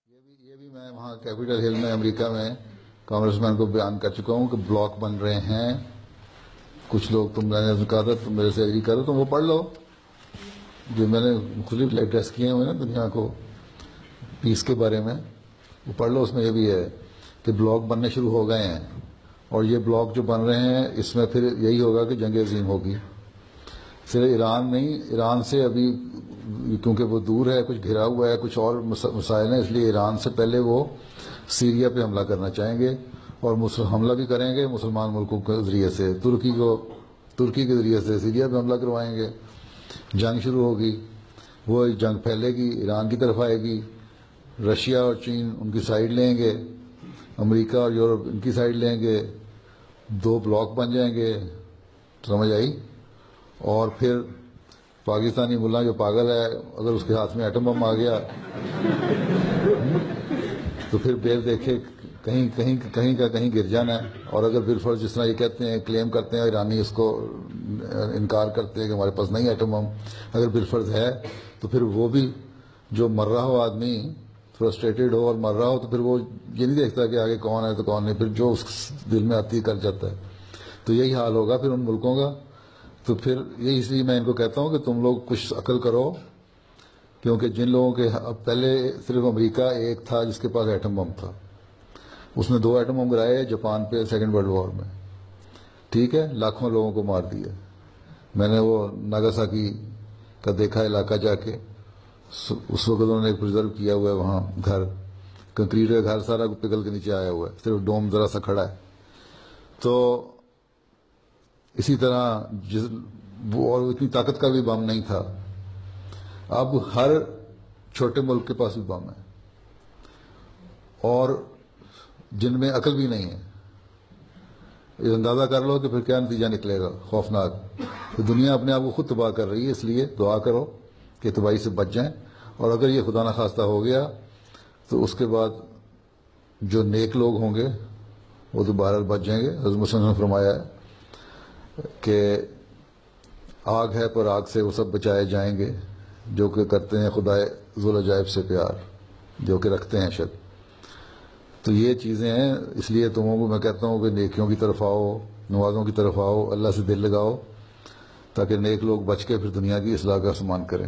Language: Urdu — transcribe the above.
یہ بھی میں وہاں کیپٹل ہل میں امریکہ میں کانگریس مین کو بیان کر چکا ہوں کہ بلاک بن رہے ہیں کچھ لوگ. تم میں نے کہا تھا تم میرے سے ایگری کرو، تم وہ پڑھ لو جو میں نے مختلف لیٹرس کیے ہوئے نا دنیا کو پیس کے بارے میں، وہ پڑھ لو. اس میں یہ بھی ہے کہ بلاک بننے شروع ہو گئے ہیں، اور یہ بلاک جو بن رہے ہیں اس میں پھر یہی ہوگا کہ جنگ عظیم ہوگی. صرف ایران نہیں، ایران سے ابھی کیونکہ وہ دور ہے، کچھ گھرا ہوا ہے، کچھ اور مسائل ہیں، اس لیے ایران سے پہلے وہ سیریا پہ حملہ کرنا چاہیں گے، اور حملہ بھی کریں گے مسلمان ملکوں کے ذریعے سے. ترکی کے ذریعے سے سیریا پہ حملہ کروائیں گے. جنگ شروع ہوگی، وہ جنگ پھیلے گی، ایران کی طرف آئے گی. رشیا اور چین ان کی سائڈ لیں گے، امریکہ اور یورپ ان کی سائڈ لیں گے، دو بلاک بن جائیں گے. سمجھ آئی؟ اور پھر پاکستانی ملا جو پاگل ہے، اگر اس کے ہاتھ میں ایٹم بم آ گیا تو پھر بیر دیکھے کہیں کا کہیں گر جانا ہے. اور اگر بالفرض جس طرح یہ کہتے ہیں، کلیم کرتے ہیں ایرانی، اس کو انکار کرتے ہیں کہ ہمارے پاس نہیں ایٹم بم، اگر بالفرض ہے تو پھر وہ بھی جو مر رہا ہو آدمی، فرسٹریٹڈ ہو اور مر رہا ہو، تو پھر وہ یہ نہیں دیکھتا کہ آگے کون ہے تو کون نہیں، پھر جو اس دل میں آتی کر جاتا ہے. تو یہی حال ہوگا پھر ان ملکوں کا. تو پھر یہ اس لیے میں ان کو کہتا ہوں کہ تم لوگ کچھ عقل کرو، کیونکہ جن لوگوں کے پہلے صرف امریکہ ایک تھا جس کے پاس ایٹم بم تھا، اس نے 2 ایٹم بم گرائے جاپان پہ سیکنڈ ورلڈ وار میں، ٹھیک ہے، لاکھوں لوگوں کو مار دیا. میں نے وہ ناگاساکی کا دیکھا علاقہ جا کے، اس وقت انہوں نے پرزرو کیا ہوا ہے وہاں گھر، کنکریٹ کا گھر سارا پگھل کے نیچے آیا ہوا ہے، صرف ڈوم ذرا سا کھڑا ہے. تو اسی طرح اور اتنی طاقت کا بھی بم نہیں تھا. اب ہر چھوٹے ملک کے پاس بھی بم ہے، اور جن میں عقل بھی نہیں ہے. یہ اندازہ کر لو کہ پھر کیا نتیجہ نکلے گا، خوفناک. تو دنیا اپنے آپ کو خود تباہ کر رہی ہے، اس لیے دعا کرو کہ تباہی سے بچ جائیں. اور اگر یہ خدا نخواستہ ہو گیا تو اس کے بعد جو نیک لوگ ہوں گے وہ تو بہرحال بچ جائیں گے. حضرت مسلم نے فرمایا ہے کہ آگ ہے پر آگ سے وہ سب بچائے جائیں گے جو کہ کرتے ہیں خدا ذوالعجائب سے پیار، جو کہ رکھتے ہیں شک. تو یہ چیزیں ہیں، اس لیے تمہوں کو میں کہتا ہوں کہ نیکیوں کی طرف آؤ، نمازوں کی طرف آؤ، اللہ سے دل لگاؤ، تاکہ نیک لوگ بچ کے پھر دنیا کی اصلاح کا سامان کریں.